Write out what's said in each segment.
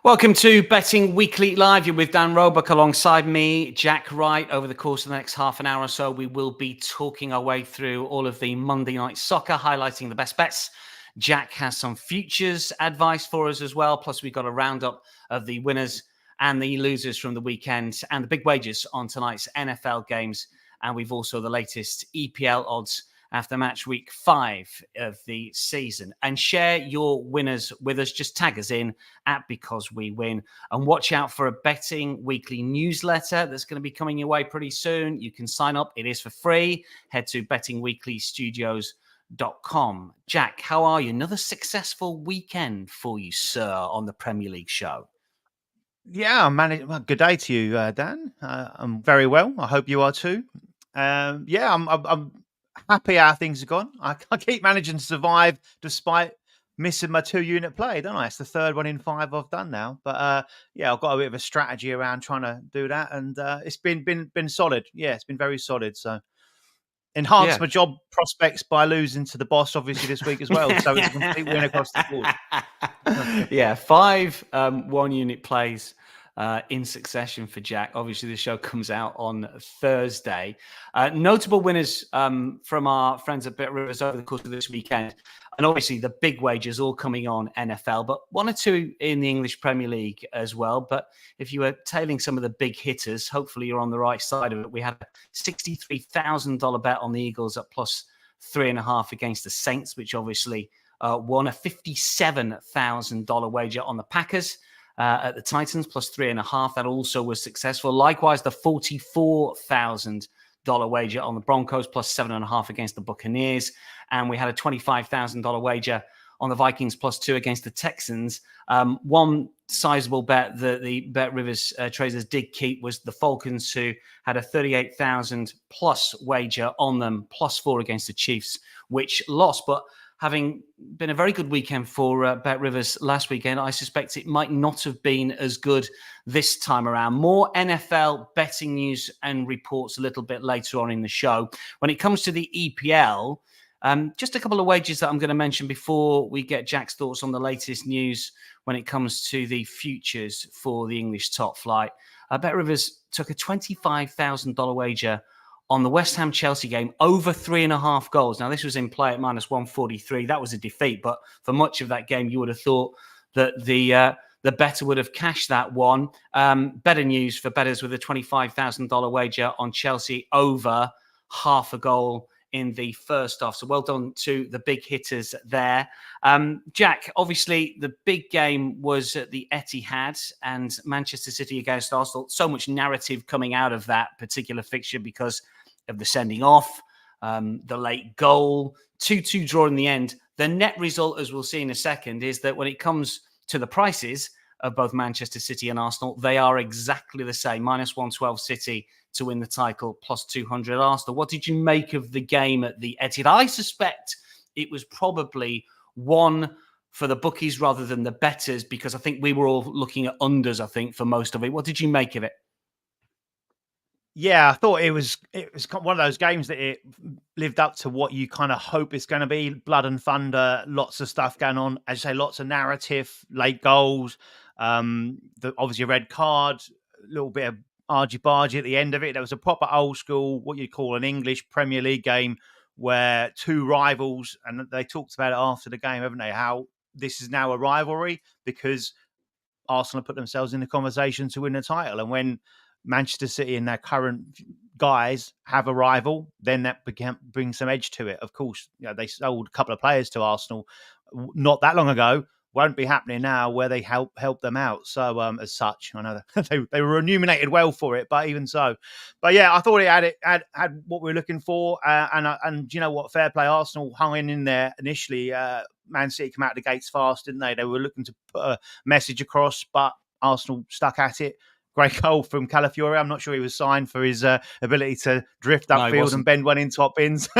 Welcome to Betting Weekly Live. You're with Dan Roebuck alongside me, Jack Wright. Over the course of the next half an hour or so, we will be talking our way through all of the Monday Night Soccer, highlighting the best bets. Jack has some futures advice for us as well. Plus, we've got a roundup of the winners and the losers from the weekend and the big wagers on tonight's NFL games. And we've also the latest EPL odds after match week 5 of the season. And share your winners with us. Just tag us in at Because We Win. And watch out for a Betting Weekly newsletter that's going to be coming your way pretty soon. You can sign up. It is for free. Head to bettingweeklystudios.com. Jack, how are you? Another successful weekend for you, sir, on the Premier League show. Yeah, I'm managing. Well, good day to you, Dan. I'm very well. I hope you are too. I'm happy how things have gone. I keep managing to survive despite missing my 2-unit play, don't I? It's the third one in 5 I've done now. But I've got a bit of a strategy around trying to do that, and it's been solid. Yeah, it's been very solid. So enhanced my job prospects by losing to the boss, obviously, this week as well. So it's a complete win across the board. 5 1-unit plays in succession for Jack. Obviously, the show comes out on Thursday. Notable winners from our friends at BetRivers over the course of this weekend. And obviously, the big wagers all coming on NFL, but 1 or 2 in the English Premier League as well. But if you were tailing some of the big hitters, hopefully you're on the right side of it. We had a $63,000 bet on the Eagles at plus 3.5 against the Saints, which obviously won. A $57,000 wager on the Packers at the Titans, plus 3.5. That also was successful. Likewise, the $44,000 wager on the Broncos, plus 7.5 against the Buccaneers. And we had a $25,000 wager on the Vikings, plus 2 against the Texans. One sizable bet that the BetRivers traders did keep was the Falcons, who had a $38,000 plus wager on them, plus 4 against the Chiefs, which lost. But having been a very good weekend for BetRivers last weekend, I suspect it might not have been as good this time around. More NFL betting news and reports a little bit later on in the show. When it comes to the EPL, just a couple of wagers that I'm going to mention before we get Jack's thoughts on the latest news when it comes to the futures for the English top flight. BetRivers took a $25,000 wager on the West Ham-Chelsea game, over 3.5 goals. Now, this was in play at minus 143. That was a defeat, but for much of that game, you would have thought that the bettor would have cashed that one. Better news for bettors with a $25,000 wager on Chelsea over half a goal in the first half. So well done to the big hitters there. Jack, obviously the big game was at the Etihad and Manchester City against Arsenal. So much narrative coming out of that particular fixture because of the sending off, the late goal, 2-2 draw in the end. The net result, as we'll see in a second, is that when it comes to the prices of both Manchester City and Arsenal, they are exactly the same. Minus 112 City to win the title, plus 200 Arsenal. What did you make of the game at the Etihad? I suspect it was probably one for the bookies rather than the bettors, because I think we were all looking at unders, I think, for most of it. What did you make of it? Yeah, I thought it was one of those games that it lived up to what you kind of hope it's going to be. Blood and thunder, lots of stuff going on. As you say, lots of narrative, late goals, obviously a red card, a little bit of argy-bargy at the end of it. There was a proper old school, what you'd call an English Premier League game where 2 rivals, and they talked about it after the game, haven't they, how this is now a rivalry because Arsenal put themselves in the conversation to win the title. And when Manchester City and their current guys have a rival, then that brings some edge to it. Of course, they sold a couple of players to Arsenal not that long ago. Won't be happening now where they help them out. So as such, I know they were remunerated well for it, but even so. But yeah, I thought it had what we were looking for. And you know what? Fair play. Arsenal hung in there initially. Man City come out the gates fast, didn't they? They were looking to put a message across, but Arsenal stuck at it. Great goal from Calafiori. I'm not sure he was signed for his ability to drift upfield and bend one in top bins.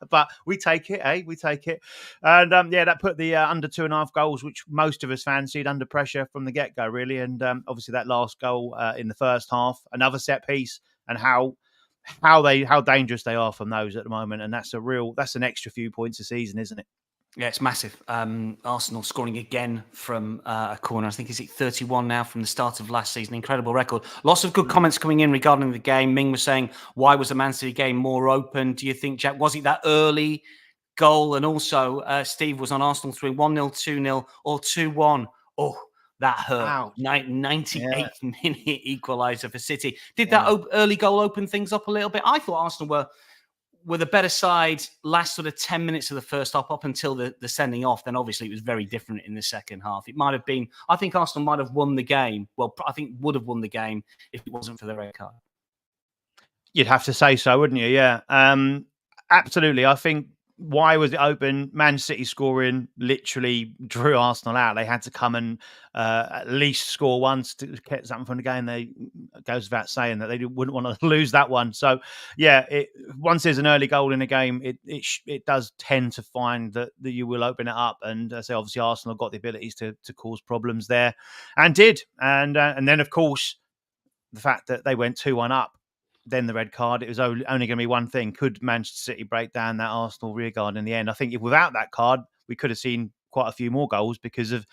But we take it, eh? We take it. And that put the under 2.5 goals, which most of us fancied, under pressure from the get-go, really. And obviously that last goal in the first half, another set piece, and how dangerous they are from those at the moment. And that's an extra few points a season, isn't it? Yeah, it's massive. Arsenal scoring again from a corner. I think is it 31 now from the start of last season. Incredible record. Lots of good comments coming in regarding the game. Ming was saying, why was the Man City game more open? Do you think, Jack, was it that early goal? And also, Steve was on Arsenal 3, 1-0, 2-0 or 2-1. Oh, that hurt. Ouch. 98th minute equaliser for City. Did Yeah. that early goal open things up a little bit? I thought Arsenal were the better side last sort of 10 minutes of the first half up until the sending off. Then obviously it was very different in the second half. It might have been, I think Arsenal might have won the game. Well, I think would have won the game if it wasn't for the red card. You'd have to say so, wouldn't you? Yeah. Absolutely. I think, why was it open? Man City scoring literally drew Arsenal out. They had to come and at least score once to get something from the game. It goes without saying that they wouldn't want to lose that one. So, yeah, once there's an early goal in a game, it does tend to find that you will open it up. And so obviously Arsenal got the abilities to cause problems there, and did. And then, of course, the fact that they went 2-1 up, then the red card, it was only going to be one thing. Could Manchester City break down that Arsenal rearguard in the end? I think if without that card, we could have seen quite a few more goals because of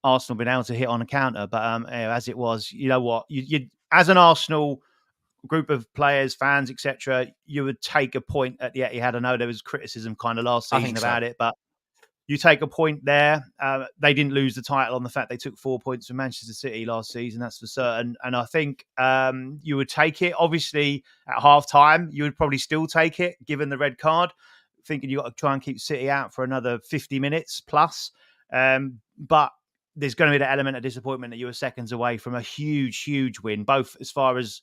Arsenal being able to hit on a counter. But as it was, you know what? You as an Arsenal group of players, fans, etc., you would take a point at the Etihad. I know there was criticism kind of last season about it, but you take a point there. They didn't lose the title on the fact they took 4 points from Manchester City last season, that's for certain. And I think you would take it. Obviously, at half-time, you would probably still take it, given the red card, thinking you've got to try and keep City out for another 50 minutes plus. But there's going to be that element of disappointment that you were seconds away from a huge, huge win, both as far as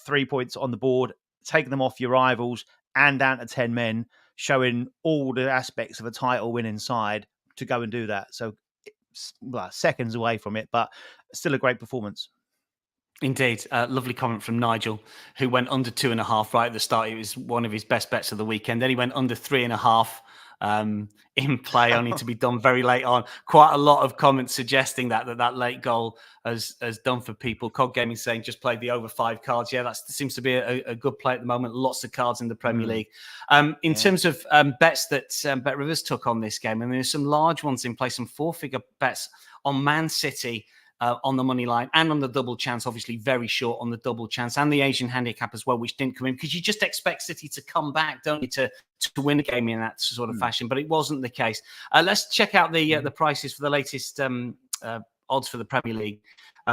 3 points on the board, taking them off your rivals, and down to 10 men, showing all the aspects of a title winning side to go and do that. So seconds away from it, but still a great performance. Indeed. Lovely comment from Nigel, who went under 2.5 right at the start. It was one of his best bets of the weekend. Then he went under 3.5 in play, only to be done very late on. Quite a lot of comments suggesting that late goal has done for people. Cog Gaming saying just played the over 5 cards. Yeah, that seems to be a good play at the moment. Lots of cards in the Premier League. In terms of bets that Bet Rivers took on this game, I mean, there's some large ones in play, some 4-figure bets on Man City. On the money line and on the double chance, obviously very short on the double chance, and the Asian handicap as well, which didn't come in because you just expect City to come back, don't you, to win a game in that sort of fashion. But it wasn't the case. Let's check out the prices for the latest odds for the Premier League.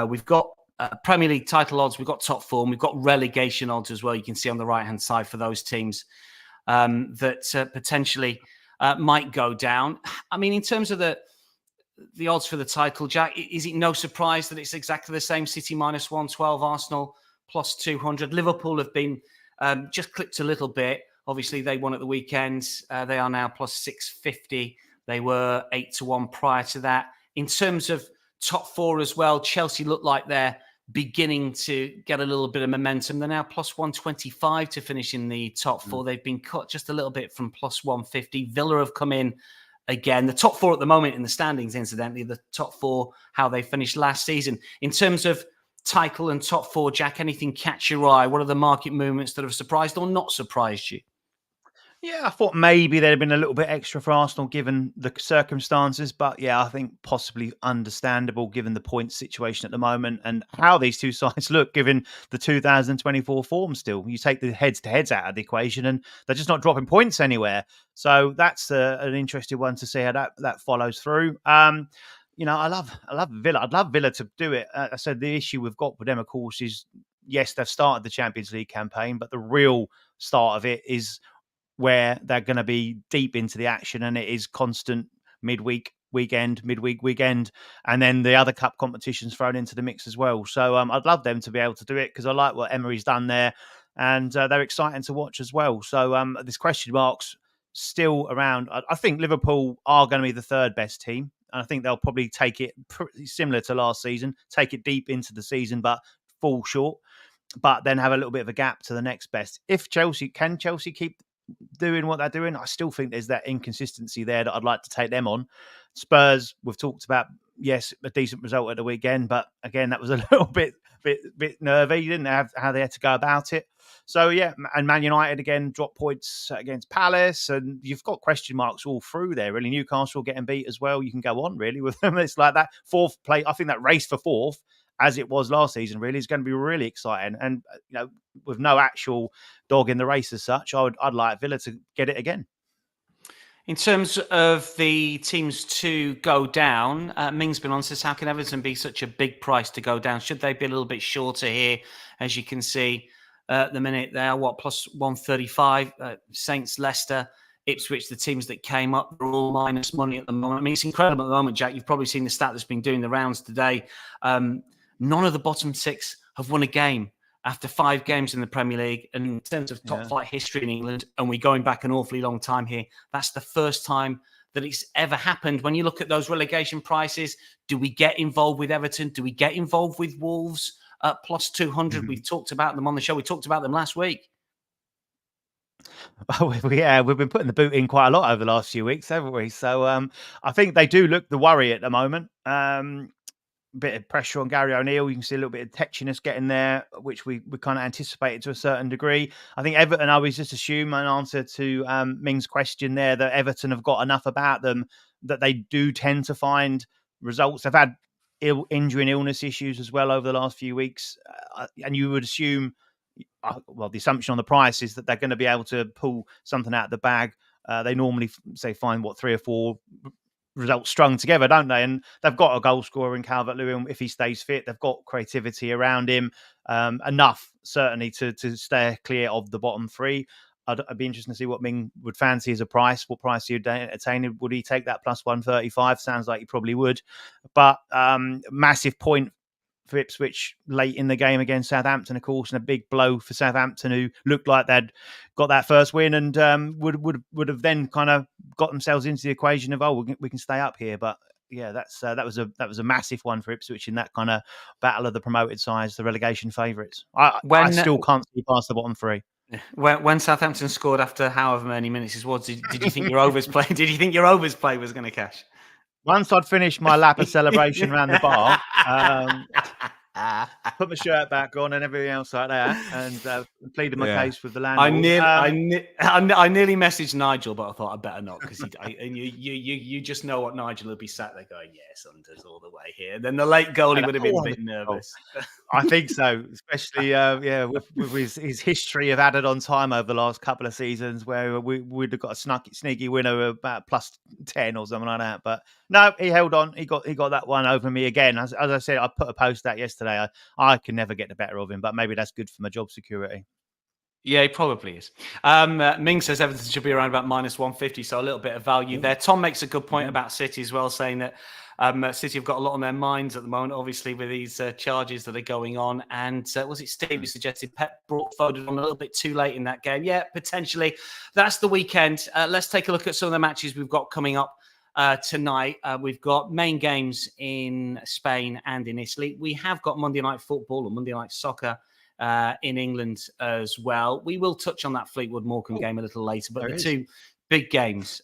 We've got Premier League title odds, we've got top form, we've got relegation odds as well. You can see on the right hand side for those teams that potentially might go down. I mean, in terms of the odds for the title, Jack, is it no surprise that it's exactly the same? City minus 112, Arsenal plus 200. Liverpool have been just clipped a little bit. Obviously, they won at the weekend. They are now plus 650. They were 8-1 prior to that. In terms of top 4 as well, Chelsea look like they're beginning to get a little bit of momentum. They're now plus 125 to finish in the top 4. They've been cut just a little bit from plus 150. Villa have come in again. The top 4 at the moment in the standings, incidentally, the top 4, how they finished last season. In terms of title and top 4, Jack, anything catch your eye? What are the market movements that have surprised or not surprised you? Yeah, I thought maybe there'd have been a little bit extra for Arsenal given the circumstances, but yeah, I think possibly understandable given the point situation at the moment and how these two sides look given the 2024 form still. You take the heads-to-heads out of the equation and they're just not dropping points anywhere. So that's an interesting one to see how that follows through. You know, I love Villa. I'd love Villa to do it. I said the issue we've got with them, of course, is yes, they've started the Champions League campaign, but the real start of it is where they're going to be deep into the action and it is constant midweek, weekend, and then the other cup competitions thrown into the mix as well. So I'd love them to be able to do it because I like what Emery's done there and they're exciting to watch as well. So there's question marks still around. I think Liverpool are going to be the third best team. And I think they'll probably take it pretty similar to last season, take it deep into the season, but fall short, but then have a little bit of a gap to the next best. If Chelsea keep doing what they're doing, I still think there's that inconsistency there that I'd like to take them on. Spurs, we've talked about yes, a decent result at the weekend, but again, that was a little bit nervy. You didn't have how they had to go about it. So yeah, and Man United again dropped points against Palace, and you've got question marks all through there. Really, Newcastle getting beat as well. You can go on really with them. It's like that fourth place. I think that race for fourth, as it was last season, really is going to be really exciting. And with no actual dog in the race as such, I'd like Villa to get it again. In terms of the teams to go down, Ming's been on, says, how can Everton be such a big price to go down? Should they be a little bit shorter here? As you can see, at the minute they are, plus 135. Saints, Leicester, Ipswich, the teams that came up, are all minus money at the moment. I mean, it's incredible at the moment, Jack. You've probably seen the stat that's been doing the rounds today. None of the bottom six have won a game after 5 games in the Premier League. And in terms of top flight history in England, and we're going back an awfully long time here, that's the first time that it's ever happened. When you look at those relegation prices, do we get involved with Everton? Do we get involved with Wolves at plus 200? Mm-hmm. We've talked about them on the show. We talked about them last week. Yeah, we've been putting the boot in quite a lot over the last few weeks, haven't we? So I think they do look the worry at the moment. Bit of pressure on Gary O'Neill. You can see a little bit of tetchiness getting there, which we kind of anticipated to a certain degree. I think Everton, I always just assume, an answer to Ming's question there, that Everton have got enough about them that they do tend to find results. They've had injury and illness issues as well over the last few weeks. And you would assume, the assumption on the price is that they're going to be able to pull something out of the bag. They normally find 3 or 4 results strung together, don't they? And they've got a goal scorer in Calvert-Lewin if he stays fit. They've got creativity around him, enough certainly to stay clear of the bottom 3. I'd be interested to see what Ming would fancy as a price. What price he'd entertain? Would he take that plus 135? Sounds like he probably would. But massive point for Ipswich late in the game against Southampton, of course, and a big blow for Southampton, who looked like they'd got that first win and would have then kind of got themselves into the equation of, we can stay up here. But yeah, that was a massive one for Ipswich in that kind of battle of the promoted sides, the relegation favourites. I still can't see past the bottom 3. When Southampton scored after however many minutes it was, did you think your overs play? Did you think your overs play was going to cash? Once I'd finished my lap of celebration around the bar, put my shirt back on and everything else like that, and pleaded my case with the landlord. I nearly messaged Nigel, but I thought I'd better not, because you just know what Nigel would be sat there going, yes, unders all the way here. And then the late goalie would have been a bit nervous. I think so, especially with his history of added on time over the last couple of seasons, where we'd have got a sneaky winner of about plus 10 or something like that. But no, he held on. He got that one over me again. As I said, I put a post out yesterday. I can never get the better of him, but maybe that's good for my job security. Yeah, he probably is. Ming says Everton should be around about minus 150, so a little bit of value there. Tom makes a good point about City as well, saying that City have got a lot on their minds at the moment, obviously, with these charges that are going on. And was it Steve who suggested Pep brought Foden on a little bit too late in that game? Yeah, potentially. That's the weekend. Let's take a look at some of the matches we've got coming up tonight. We've got main games in Spain and in Italy. We have got Monday Night Football or Monday Night Soccer in England as well. We will touch on that Fleetwood Morecambe game a little later, but the 2 big games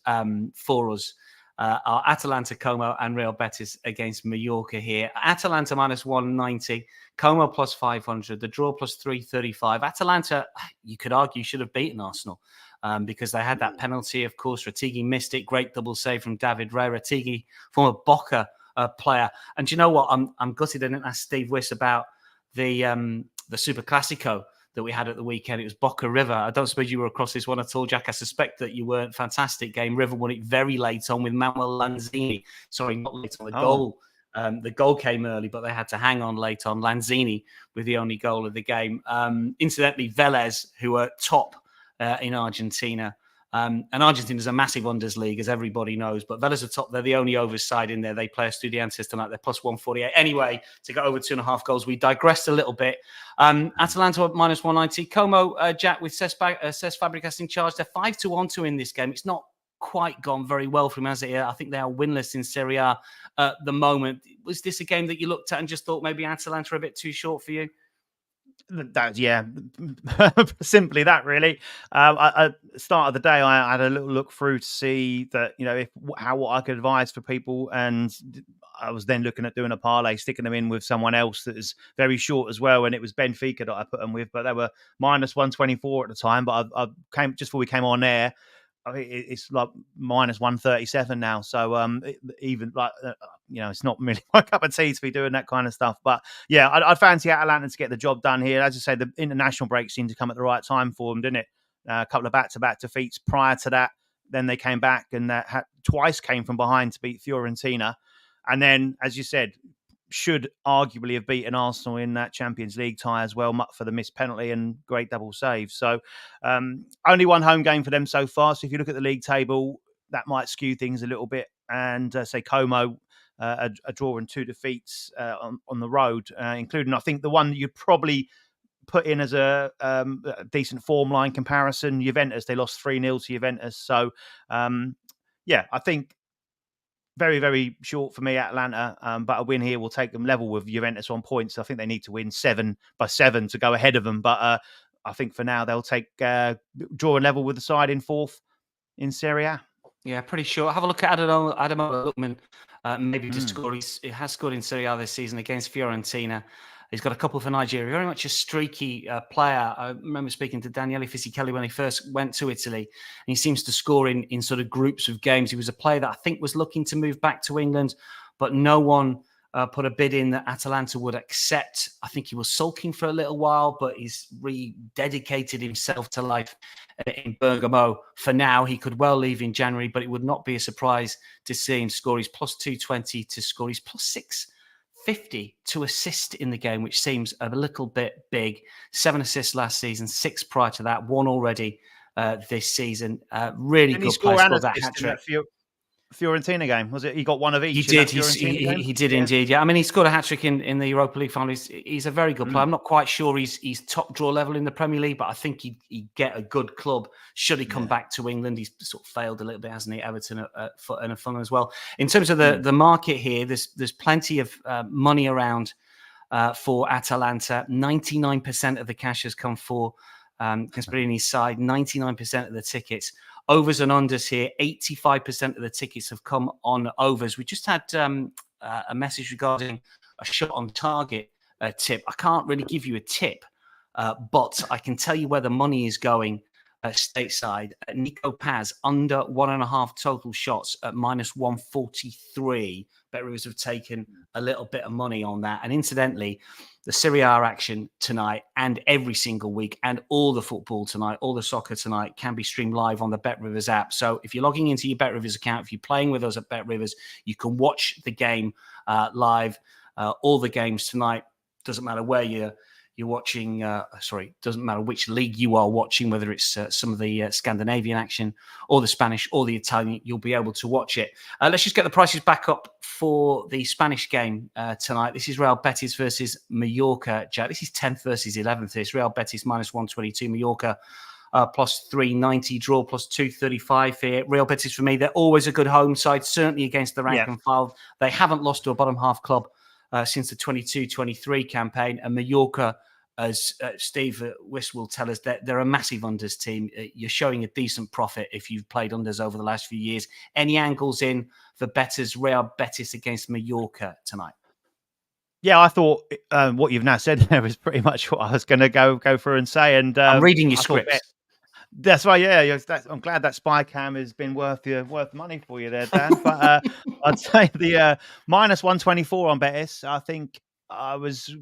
for us are Atalanta, Como, and Real Betis against Mallorca here. Atalanta minus 190, Como plus 500, the draw plus 335. Atalanta, you could argue, should have beaten Arsenal because they had that penalty. Of course, Ratigi missed it. Great double save from David Ray. Ratigi, former Boca player. And do you know what? I'm gutted I didn't ask Steve Wiss about the Super Classico that we had at the weekend. It was Boca River. I don't suppose you were across this one at all, Jack. I suspect that you weren't. Fantastic game. River won it very late on with Manuel Lanzini. Sorry, not late on the goal. The goal came early, but they had to hang on late on. Lanzini with the only goal of the game. Incidentally, Vélez, who are top in Argentina. And Argentina's a massive unders league, as everybody knows. But Vélez are top. They're the only overs side in there. They play Estudiantes tonight. They're plus 148. Anyway, to go over 2.5 goals, we digressed a little bit. Atalanta minus 190. Como, Jack, with Cesc Fabregas in charge. They're 5-1 in this game. It's not quite gone very well for him, has it? I think they are winless in Serie A at the moment. Was this a game that you looked at and just thought maybe Atalanta are a bit too short for you? Simply that, really. At the start of the day, I had a little look through to see that, what I could advise for people, and I was then looking at doing a parlay, sticking them in with someone else that is very short as well, and it was Benfica that I put them with, but they were minus 124 at the time. But I came just before we came on air. I think it's like minus 137 now. So even like it's not really my cup of tea to be doing that kind of stuff. But yeah, I'd fancy Atalanta to get the job done here. As I say, the international break seemed to come at the right time for them, didn't it? A couple of back-to-back defeats prior to that. Then they came back and twice came from behind to beat Fiorentina. And then, as you said, should arguably have beaten Arsenal in that Champions League tie as well, for the missed penalty and great double save. So only one home game for them so far. So if you look at the league table, that might skew things a little bit. And say Como, a draw and 2 defeats on the road, including, I think, the one that you'd probably put in as a decent form line comparison, Juventus. They lost 3-0 to Juventus. So, I think very, very short for me, Atlanta. But a win here will take them level with Juventus on points. I think they need to win 7 by 7 to go ahead of them. But I think for now, they'll take draw and level with the side in 4th in Serie A. Yeah, pretty sure. Have a look at Adamola Lookman. Maybe to score. He has scored in Serie A this season against Fiorentina. He's got a couple for Nigeria. Very much a streaky player. I remember speaking to Daniele Fisichella when he first went to Italy, and he seems to score in sort of groups of games. He was a player that I think was looking to move back to England, but no one put a bid in that Atalanta would accept. I think he was sulking for a little while, but he's rededicated himself to life in Bergamo. For now, he could well leave in January, but it would not be a surprise to see him score. He's plus 220 to score. He's plus 650 to assist in the game, which seems a little bit big. 7 assists last season, 6 prior to that, 1 already this season. Really good player. Scored that hat-trick. Fiorentina game, was it? He got one of each. He did. He did indeed. Yeah, I mean, he scored a hat trick in the Europa League final. He's a very good player. I'm not quite sure he's top draw level in the Premier League, but I think he'd get a good club should he come back to England. He's sort of failed a little bit, hasn't he? Everton and Fulham as well. In terms of the market here, there's plenty of money around for Atalanta. 99% of the cash has come for Gasperini's side. 99% of the tickets. Overs and unders here, 85% of the tickets have come on overs. We just had a message regarding a shot on target tip. I can't really give you a tip, but I can tell you where the money is going stateside. Nico Paz, under 1.5 total shots at minus 143. BetRivers have taken a little bit of money on that. And incidentally, the Serie A action tonight and every single week and all the football tonight, all the soccer tonight can be streamed live on the BetRivers app. So if you're logging into your BetRivers account, if you're playing with us at BetRivers, you can watch the game live. All the games tonight, doesn't matter where you're watching, doesn't matter which league you are watching, whether it's some of the Scandinavian action or the Spanish or the Italian, you'll be able to watch it. Let's just get the prices back up for the Spanish game tonight. This is Real Betis versus Mallorca, Jack. This is 10th versus 11th. It's Real Betis minus 122, Mallorca plus 390, draw plus 235 here. Real Betis, for me, they're always a good home side, certainly against the rank and file. They haven't lost to a bottom half club since the 22-23 campaign, and Mallorca, as Steve Wiss will tell us, that they're a massive unders team. You're showing a decent profit if you've played unders over the last few years. Any angles in for Betis, Real Betis against Mallorca tonight? Yeah, I thought what you've now said there is pretty much what I was going to go through and say. And I'm reading your scripts. That's right. Yeah, I'm glad that spy cam has been worth money for you there, Dan. But I'd say the minus 124 on Betis. I think I was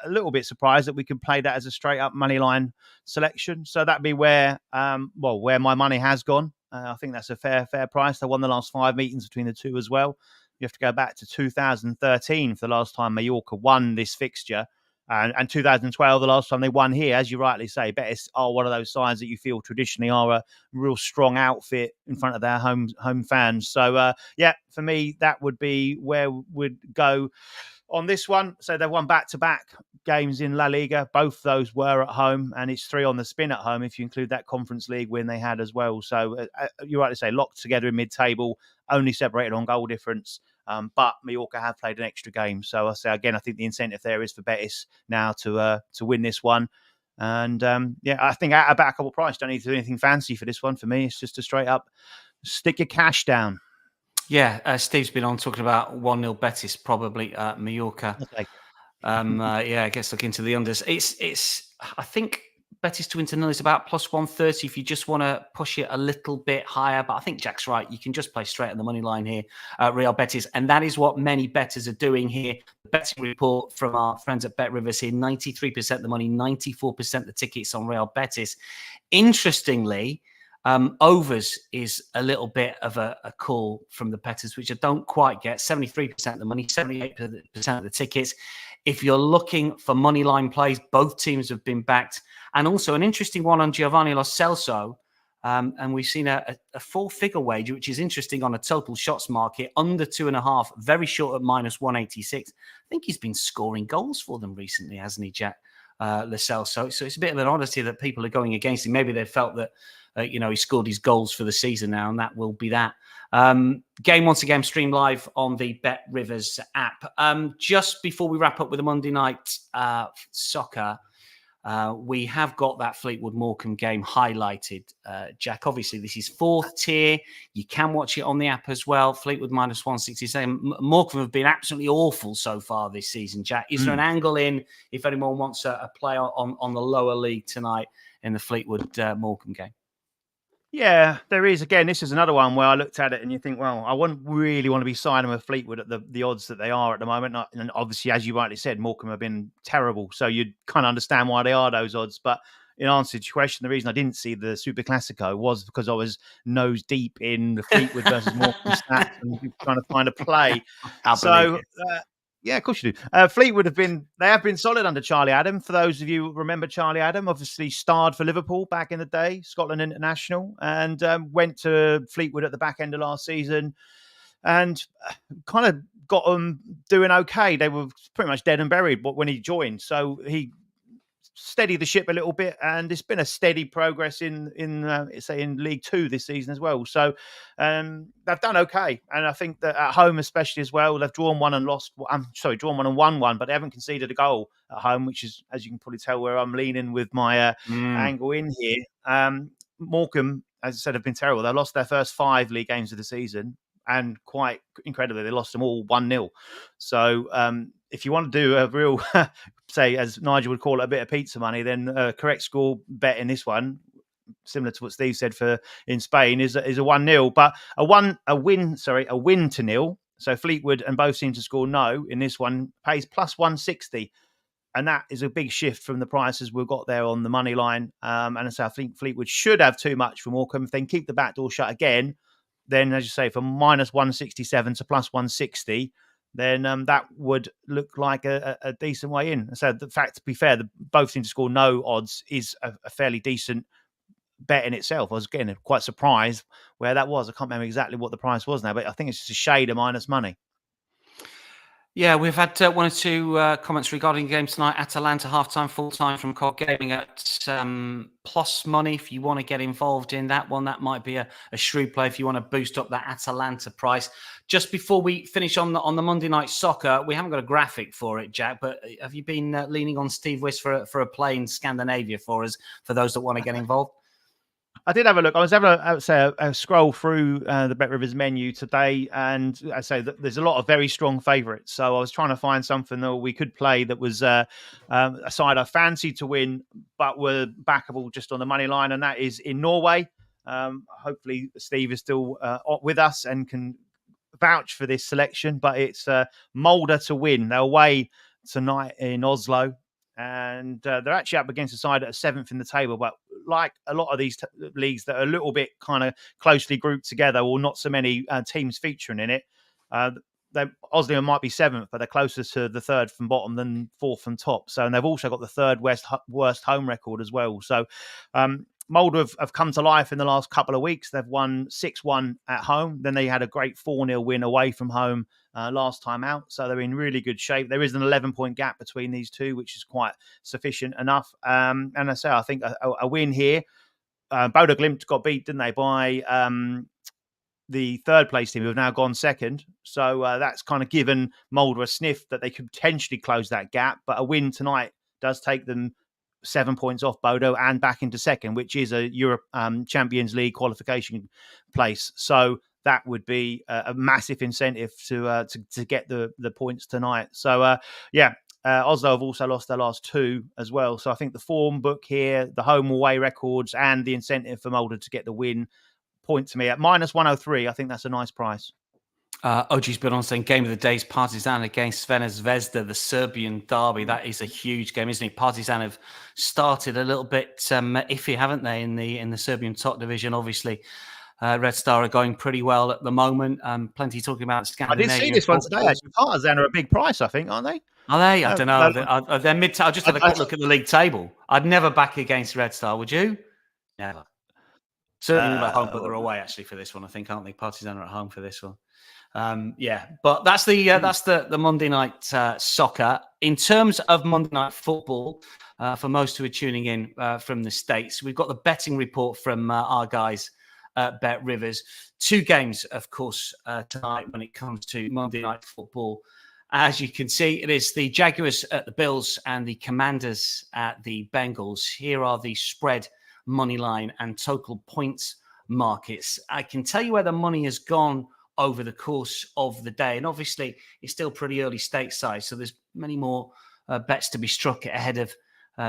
a little bit surprised that we could play that as a straight up money line selection. So that'd be where my money has gone. I think that's a fair price. They won the last 5 meetings between the two as well. You have to go back to 2013 for the last time Mallorca won this fixture. And 2012, the last time they won here, as you rightly say, Betis are one of those sides that you feel traditionally are a real strong outfit in front of their home fans. So, for me, that would be where we'd go on this one. So they've won back-to-back games in La Liga. Both those were at home, and it's 3 on the spin at home if you include that Conference League win they had as well. So you're right to say, locked together in mid-table, only separated on goal difference. But Mallorca have played an extra game. So I say again, I think the incentive there is for Betis now to win this one. And I think at a backable price, don't need to do anything fancy for this one. For me, it's just a straight up stick your cash down. Yeah, Steve's been on talking about 1-0 Betis, probably Mallorca. Yeah, I guess look into the unders. It's I think Betis to win to nil is about plus 130 if you just want to push it a little bit higher. But I think Jack's right. You can just play straight on the money line here, Real Betis. And that is what many bettors are doing here. The betting report from our friends at Bet Rivers here, 93% the money, 94% the tickets on Real Betis. Interestingly, overs is a little bit of a call from the bettors, which I don't quite get. 73% of the money, 78% of the tickets. If you're looking for money line plays, both teams have been backed. And also an interesting one on Giovanni Lo Celso. And we've seen a four-figure wager, which is interesting on a total shots market, under 2.5, very short at minus 186. I think he's been scoring goals for them recently, hasn't he, Jack? Lo Celso. So it's a bit of an oddity that people are going against him. Maybe they felt that he scored his goals for the season now, and that will be that. Game once again streamed live on the Bet Rivers app. Just before we wrap up with the Monday night soccer, we have got that Fleetwood Morecambe game highlighted. Jack, obviously this is fourth tier. You can watch it on the app as well. Fleetwood minus 167. Morecambe have been absolutely awful so far this season, Jack. Is there an angle in if anyone wants a play on the lower league tonight in the Fleetwood Morecambe game? Yeah, there is. Again, this is another one where I looked at it and you think, well, I wouldn't really want to be siding with Fleetwood at the odds that they are at the moment. And obviously, as you rightly said, Morecambe have been terrible. So you'd kind of understand why they are those odds. But in answer to your question, the reason I didn't see the Super Classico was because I was nose deep in the Fleetwood versus Morecambe stats and trying to find a play. Yeah, of course you do. Fleetwood have been solid under Charlie Adam. For those of you who remember Charlie Adam, obviously starred for Liverpool back in the day, Scotland international, and went to Fleetwood at the back end of last season and kind of got them doing okay. They were pretty much dead and buried when he joined. So he steady the ship a little bit, and it's been a steady progress in League Two this season as well. So they've done okay, and I think that at home especially as well, they've drawn one and won one, but they haven't conceded a goal at home, which is, as you can probably tell, where I'm leaning with my angle in here. Morecambe, as I said, have been terrible. They lost their first 5 league games of the season, and quite incredibly, they lost them all 1-0. So if you want to do a real, say, as Nigel would call it, a bit of pizza money, then correct score bet in this one, similar to what Steve said in Spain, is a 1-0, but a win to nil. So Fleetwood and both seem to score no in this one, pays plus 160. And that is a big shift from the prices we've got there on the money line. And so I think Fleetwood should have too much for Morecambe. If they can keep the back door shut again, then, as you say, from minus 167 to plus 160, then that would look like a decent way in. So the fact, to be fair, both seem to score no odds is a fairly decent bet in itself. I was getting quite surprised where that was. I can't remember exactly what the price was now, but I think it's just a shade of minus money. Yeah, we've had one or two comments regarding the game tonight. Atalanta halftime, full-time from COD Gaming at plus money. If you want to get involved in that one, that might be a shrewd play if you want to boost up that Atalanta price. Just before we finish on the Monday night soccer, we haven't got a graphic for it, Jack, but have you been leaning on Steve Wiss for a play in Scandinavia for us, for those that want to get involved? I did have a look. I was having a scroll through the Bet Rivers menu today, and I say that there's a lot of very strong favourites. So I was trying to find something that we could play that was a side I fancied to win, but were backable just on the money line, and that is in Norway. Hopefully, Steve is still with us and can vouch for this selection. But it's Molde to win. They're away tonight in Oslo. And they're actually up against a side at 7th in the table. But like a lot of these leagues that are a little bit kind of closely grouped together, or not so many teams featuring in it, Oslo might be 7th, but they're closer to the 3rd from bottom than 4th from top. So, and they've also got the 3rd worst home record as well. So Molde have come to life in the last couple of weeks. They've won 6-1 at home. Then they had a great 4-0 win away from home last time out. So they're in really good shape. There is an 11-point gap between these two, which is quite sufficient enough. And I say, I think a win here. Bodo Glimt got beat, didn't they, by the 3rd place team who have now gone 2nd. So that's kind of given Molde a sniff that they could potentially close that gap. But a win tonight does take them 7 points off Bodo and back into 2nd, which is a Europe Champions League qualification place. So that would be a massive incentive to get the points tonight. So Oslo have also lost their last 2 as well. So I think the form book here, the home away records, and the incentive for Molde to get the win point to me at -103. I think that's a nice price. OG's been on saying game of the day is Partizan against Crvena Zvezda, the Serbian derby. That is a huge game, isn't it? Partizan have started a little bit iffy, haven't they, in the Serbian top division? Obviously, Red Star are going pretty well at the moment. Plenty talking about Scandinavian. I did see this one today. Actually, Partizan are a big price, I think, aren't they? Are they? I don't know. They're mid. I just had a quick look at the league table. I'd never back against Red Star. Would you? Never. Certainly never at home, but they're away actually for this one. I think, aren't they? Partizan are at home for this one. But that's the Monday night soccer. In terms of Monday night football, for most who are tuning in from the States, we've got the betting report from our guys at Bet Rivers. 2 games, of course, tonight when it comes to Monday night football. As you can see, it is the Jaguars at the Bills and the Commanders at the Bengals. Here are the spread, money line, and total points markets. I can tell you where the money has gone over the course of the day. And obviously, it's still pretty early stateside, so there's many more bets to be struck ahead of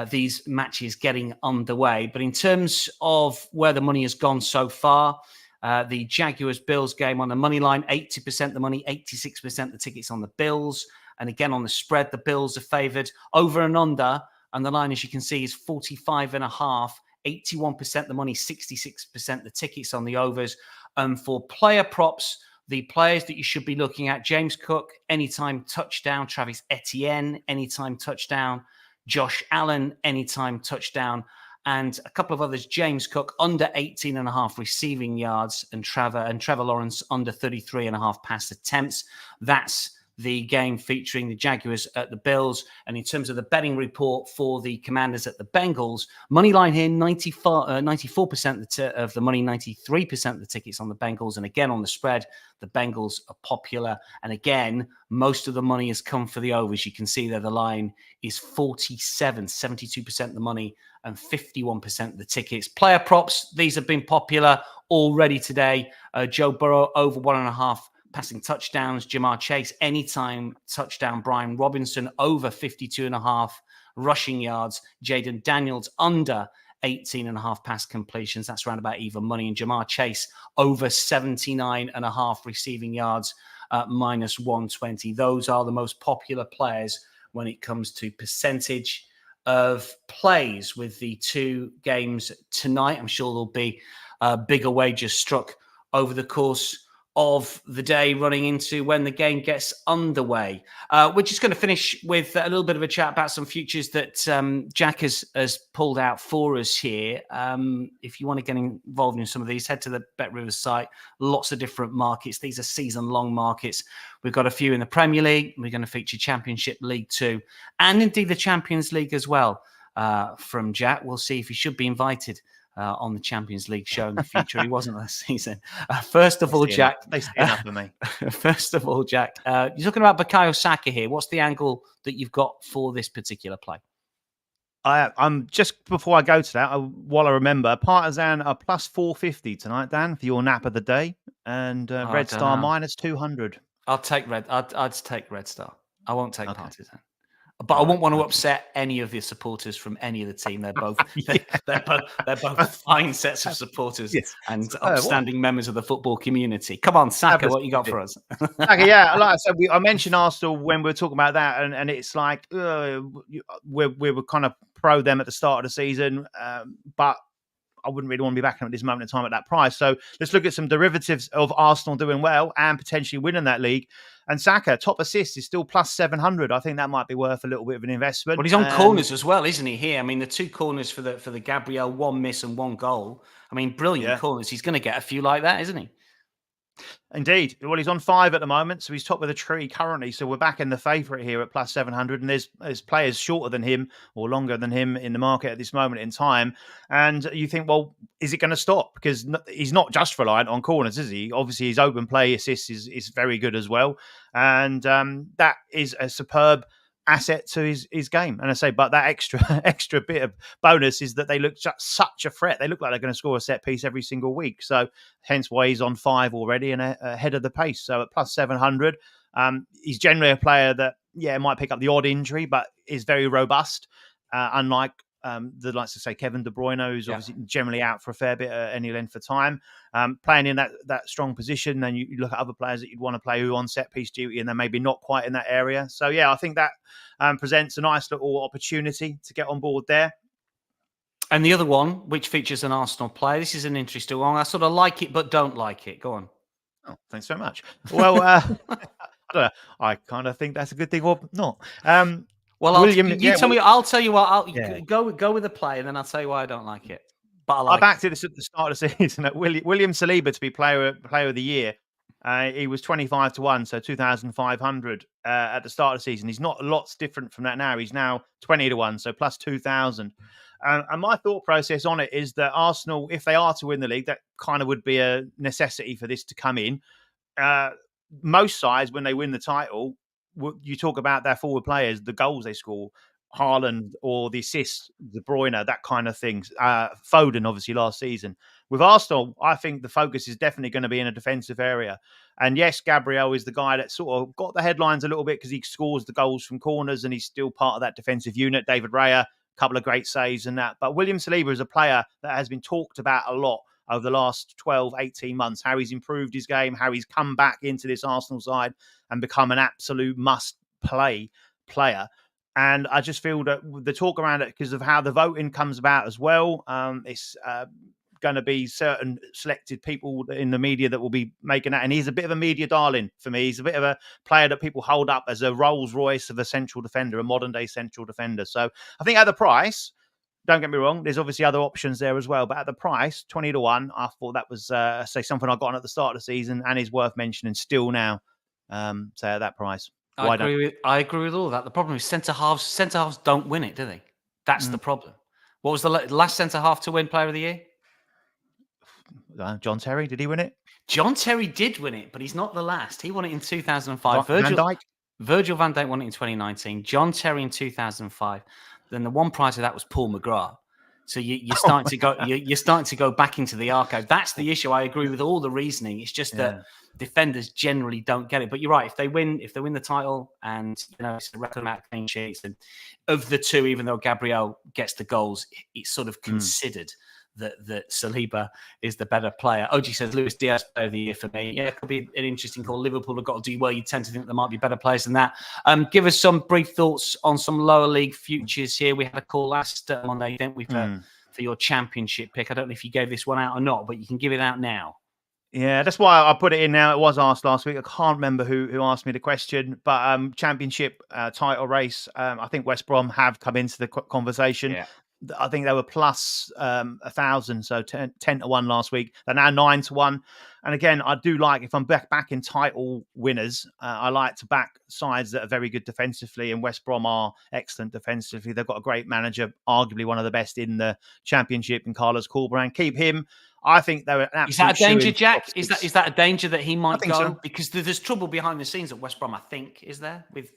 these matches getting underway. But in terms of where the money has gone so far, the Jaguars Bills game on the money line, 80% the money, 86% the tickets on the Bills. And again, on the spread, the Bills are favoured over and under. And the line, as you can see, is 45.5, 81% the money, 66% the tickets on the overs. For player props, the players that you should be looking at: James Cook, anytime touchdown; Travis Etienne, anytime touchdown; Josh Allen, anytime touchdown; and a couple of others. James Cook under 18.5 receiving yards, and Trevor Lawrence under 33.5 pass attempts. That's the game featuring the Jaguars at the Bills. And in terms of the betting report for the Commanders at the Bengals, money line here, 94% of the money, 93% of the tickets on the Bengals. And again, on the spread, the Bengals are popular. And again, most of the money has come for the overs. You can see there the line is 72% the money and 51% of the tickets. Player props, these have been popular already today. Joe Burrow over 1.5 passing touchdowns. Jamar Chase, anytime touchdown. Brian Robinson, over 52.5 rushing yards. Jaden Daniels, under 18.5 pass completions. That's around about even money. And Jamar Chase, over 79.5 receiving yards at -120. Those are the most popular players when it comes to percentage of plays with the 2 games tonight. I'm sure there'll be bigger wagers struck over the course of the day running into when the game gets underway. We're just going to finish with a little bit of a chat about some futures that Jack has pulled out for us here. If you want to get involved in some of these, head to the Bet Rivers site. Lots of different markets. These are season-long markets. We've got a few in the Premier League. We're going to feature Championship, League 2, and indeed the Champions League as well from Jack. We'll see if he should be invited on the Champions League show in the future. He wasn't last season. First of all, Jack. They stand up for me. First of all, Jack, you're talking about Bukayo Saka here. What's the angle that you've got for this particular play? I'm just before I go to that, while I remember, Partizan are plus 450 tonight, Dan, for your nap of the day, and Red Star -200. I'll take Red. I'd take Red Star. I won't take Partizan. But I won't want to upset any of the supporters from any of the team. They're both they're both fine sets of supporters and upstanding members of the football community. Come on, Saka, what you got for us? Saka, yeah, like I said, I mentioned Arsenal when we were talking about that, and it's like we were kind of pro them at the start of the season, but I wouldn't really want to be backing them at this moment in time at that price. So let's look at some derivatives of Arsenal doing well and potentially winning that league. And Saka, top assist, is still plus 700. I think that might be worth a little bit of an investment. Well, he's on corners as well, isn't he? Here, I mean, the 2 corners for the Gabriel, 1 miss and 1 goal. I mean, brilliant corners. He's going to get a few like that, isn't he? Indeed. Well, he's on 5 at the moment, so he's top of the tree currently. So we're back in the favourite here at plus 700, and there's players shorter than him or longer than him in the market at this moment in time. And you think, well, is it going to stop? Because he's not just reliant on corners, is he? Obviously, his open play assists is very good as well, and that is a superb asset to his game. And I say, but that extra bit of bonus is that they look such a threat. They look like they're going to score a set piece every single week. So hence why he's on 5 already and ahead of the pace. So at plus 700, he's generally a player that, might pick up the odd injury, but is very robust. Unlike the likes of, say, Kevin De Bruyne, who's obviously generally out for a fair bit at any length of time. Playing in that strong position, then you look at other players that you'd want to play who are on set piece duty and they're maybe not quite in that area. So, I think that presents a nice little opportunity to get on board there. And the other one, which features an Arsenal player, this is an interesting one. I sort of like it, but don't like it. Go on. Oh, thanks so much. Well, I don't know. I kind of think that's a good thing or not. Well, tell me. I'll tell you what. Go with the play, and then I'll tell you why I don't like it. But I backed it at the start of the season at William Saliba to be player of the year. He was 25 to 1, so 2,500 at the start of the season. He's not lots different from that now. He's now 20 to 1, so plus 2,000. And my thought process on it is that Arsenal, if they are to win the league, that kind of would be a necessity for this to come in. Most sides, when they win the title, you talk about their forward players, the goals they score, Haaland or the assists, De Bruyne, that kind of thing. Foden, obviously, last season. With Arsenal, I think the focus is definitely going to be in a defensive area. And yes, Gabriel is the guy that sort of got the headlines a little bit because he scores the goals from corners and he's still part of that defensive unit. David Raya, a couple of great saves and that. But William Saliba is a player that has been talked about a lot over the last 12, 18 months, how he's improved his game, how he's come back into this Arsenal side and become an absolute must-play player. And I just feel that the talk around it, because of how the voting comes about as well, it's going to be certain selected people in the media that will be making that. And he's a bit of a media darling for me. He's a bit of a player that people hold up as a Rolls Royce of a central defender, a modern-day central defender. So I think at the price, don't get me wrong, there's obviously other options there as well. But at the price, 20 to 1, I thought that was, something I got on at the start of the season and is worth mentioning still now, say at that price. I agree with all that. The problem is centre halves don't win it, do they? That's the problem. What was the last centre half to win Player of the Year? John Terry, did he win it? John Terry did win it, but he's not the last. He won it in 2005. Virgil van Dijk won it in 2019. John Terry in 2005. Then the one prize of that was Paul McGrath. So you're starting to go. You're starting to go back into the archive. That's the issue. I agree with all the reasoning. It's just that defenders generally don't get it. But you're right. If they win the title, and it's a record amount of clean sheets, and of the two, even though Gabriel gets the goals, it's sort of considered that Saliba is the better player. OG says Luis Diaz player of the year for me. Yeah, it could be an interesting call. Liverpool have got to do well. You tend to think there might be better players than that. Give us some brief thoughts on some lower league futures here. We had a call last Monday, didn't we, for your championship pick? I don't know if you gave this one out or not, but you can give it out now. Yeah, that's why I put it in now. It was asked last week. I can't remember who asked me the question, but championship title race, I think West Brom have come into the conversation. Yeah. I think they were plus 1,000, so 10 to 1 last week. They're now 9 to 1. And again, I do like, if I'm back in title winners, I like to back sides that are very good defensively, and West Brom are excellent defensively. They've got a great manager, arguably one of the best in the championship, in Carlos Corberán. Keep him. I think they're an absolute. Is that a danger, Jack? Is that a danger that he might go? So. Because there's trouble behind the scenes at West Brom, I think, is there, with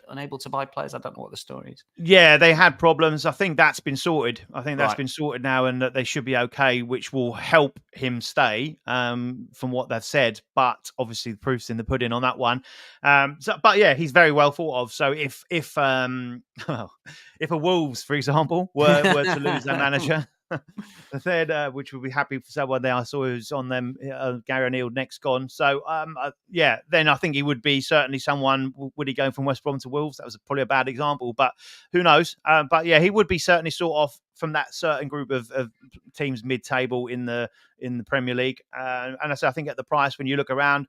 unable to buy players? I don't know what the story is. Yeah, they had problems. I think that's been sorted. I think that's been sorted now, and that they should be okay, which will help him stay, from what they've said. But obviously, the proof's in the pudding on that one. But yeah, he's very well thought of. So if a Wolves, for example, were to lose their manager. The third, which would be happy for someone there. I saw who's on them, Gary O'Neill next gone. So, then I think he would be certainly someone. Would he go from West Brom to Wolves? That was probably a bad example, but who knows? But yeah, he would be certainly sort of from that certain group of teams mid-table in the Premier League. And I think at the price, when you look around,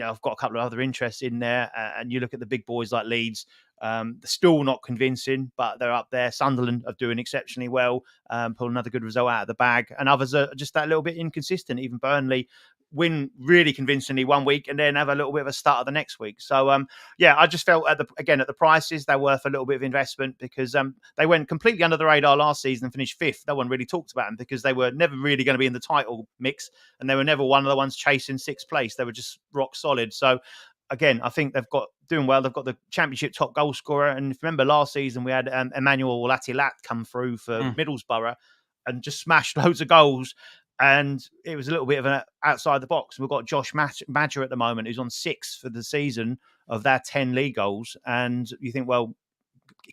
I've got a couple of other interests in there, and you look at the big boys like Leeds. They're still not convincing, but they're up there. Sunderland are doing exceptionally well, pull another good result out of the bag, and others are just that little bit inconsistent. Even Burnley win really convincingly one week and then have a little bit of a stutter the next week. So, I just felt at the prices, they're worth a little bit of investment, because they went completely under the radar last season and finished 5th. No one really talked about them because they were never really going to be in the title mix, and they were never one of the ones chasing 6th place. They were just rock solid. So, again, I think they've got doing well. They've got the championship top goal scorer. And if you remember last season, we had Emmanuel Latilat come through for Middlesbrough and just smashed loads of goals. And it was a little bit of an outside the box. We've got Josh Madger at the moment, who's on 6 for the season of their 10 league goals. And you think, well,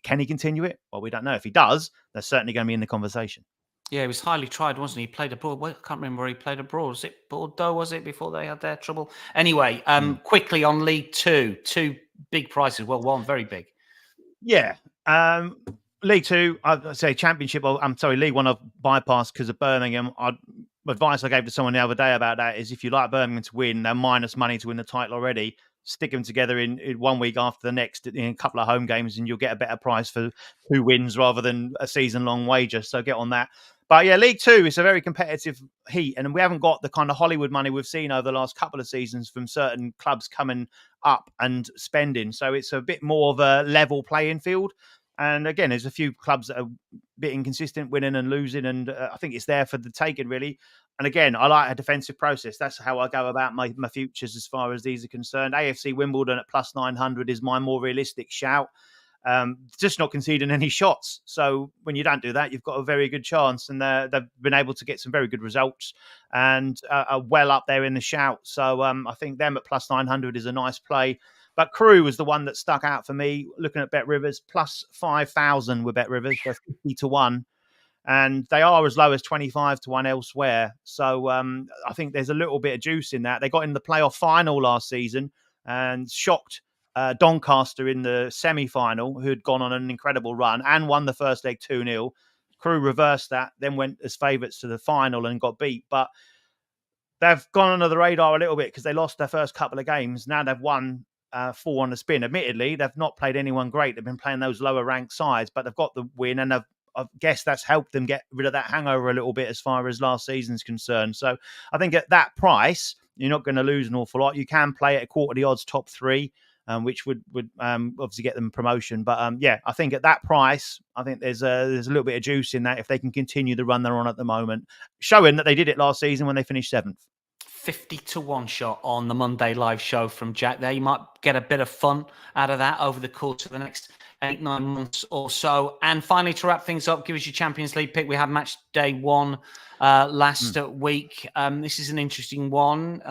can he continue it? Well, we don't know. If he does, they're certainly going to be in the conversation. Yeah, he was highly tried, wasn't he? He played abroad. Well, I can't remember where he played abroad. Was it Bordeaux, was it, before they had their trouble? Anyway, quickly on League Two. 2 big prices. Well, one very big. Yeah. League Two, I'd say Championship. League One I've bypassed because of Birmingham. Advice I gave to someone the other day about that is if you like Birmingham to win, they're minus money to win the title already. Stick them together in 1 week after the next in a couple of home games, and you'll get a better price for 2 wins rather than a season-long wager. So get on that. But yeah, League Two is a very competitive heat, and we haven't got the kind of Hollywood money we've seen over the last couple of seasons from certain clubs coming up and spending. So it's a bit more of a level playing field. And again, there's a few clubs that are a bit inconsistent, winning and losing, and I think it's there for the taking, really. And again, I like a defensive process. That's how I go about my futures as far as these are concerned. AFC Wimbledon at plus 900 is my more realistic shout. Just not conceding any shots. So when you don't do that, you've got a very good chance. And they've been able to get some very good results and are well up there in the shout. So I think them at plus 900 is a nice play. But Crewe was the one that stuck out for me, looking at Bet Rivers, plus 5,000 with Bet Rivers. They're 50 to 1. And they are as low as 25 to 1 elsewhere. So I think there's a little bit of juice in that. They got in the playoff final last season and shocked Doncaster in the semi-final, who had gone on an incredible run and won the first leg 2-0. Crewe reversed that, then went as favourites to the final and got beat. But they've gone under the radar a little bit because they lost their first couple of games. Now they've won 4 on the spin. Admittedly, they've not played anyone great. They've been playing those lower ranked sides, but they've got the win, and I guess that's helped them get rid of that hangover a little bit as far as last season's concerned. So I think at that price, you're not going to lose an awful lot. You can play at a quarter the odds top 3, which would obviously get them promotion. But I think at that price, I think there's a little bit of juice in that if they can continue the run they're on at the moment, showing that they did it last season when they finished 7th. 50 to 1 shot on the Monday live show from Jack there. You might get a bit of fun out of that over the course of the next 8-9 months or so. And finally, to wrap things up, give us your Champions League pick. We had match day 1 last week. This is an interesting one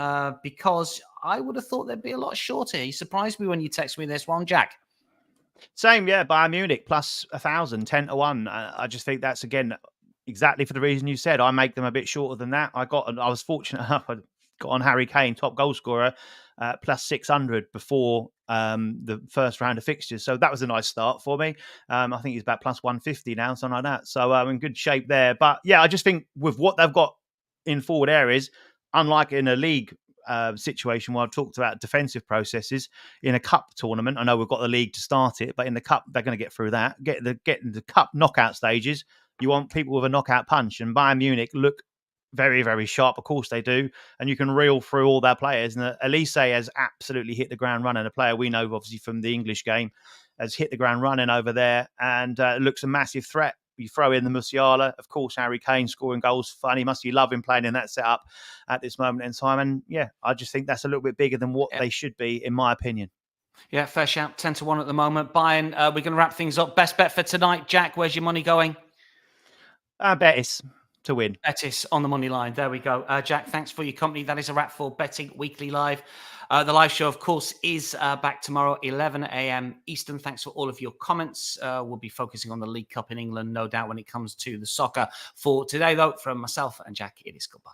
because I would have thought they'd be a lot shorter. You surprised me when you texted me this one, Jack. Same, yeah. Bayern Munich plus 1,000, 10 to 1. I just think that's, again, exactly for the reason you said. I make them a bit shorter than that. I was fortunate enough. I got on Harry Kane, top goal scorer, plus 600 before the first round of fixtures. So that was a nice start for me. I think he's about plus 150 now, something like that. So I'm in good shape there. But yeah, I just think with what they've got in forward areas, unlike in a league situation where I've talked about defensive processes, in a cup tournament, I know we've got the league to start it, but in the cup, they're going to get through that. Get the cup knockout stages, you want people with a knockout punch. And Bayern Munich look very, very sharp. Of course they do. And you can reel through all their players. And Elise has absolutely hit the ground running. A player we know, obviously, from the English game, has hit the ground running over there and looks a massive threat. You throw in the Musiala, of course, Harry Kane scoring goals. Funny, must you love him playing in that setup at this moment in time. And yeah, I just think that's a little bit bigger than what they should be, in my opinion. Yeah, fair shout. 10 to 1 at the moment. Bayern, we're going to wrap things up. Best bet for tonight, Jack. Where's your money going? Betis to win. Betis on the money line. There we go. Jack, thanks for your company. That is a wrap for Betting Weekly Live. The live show, of course, is back tomorrow, 11 a.m. Eastern. Thanks for all of your comments. We'll be focusing on the League Cup in England, no doubt, when it comes to the soccer. For today, though, from myself and Jack, it is goodbye.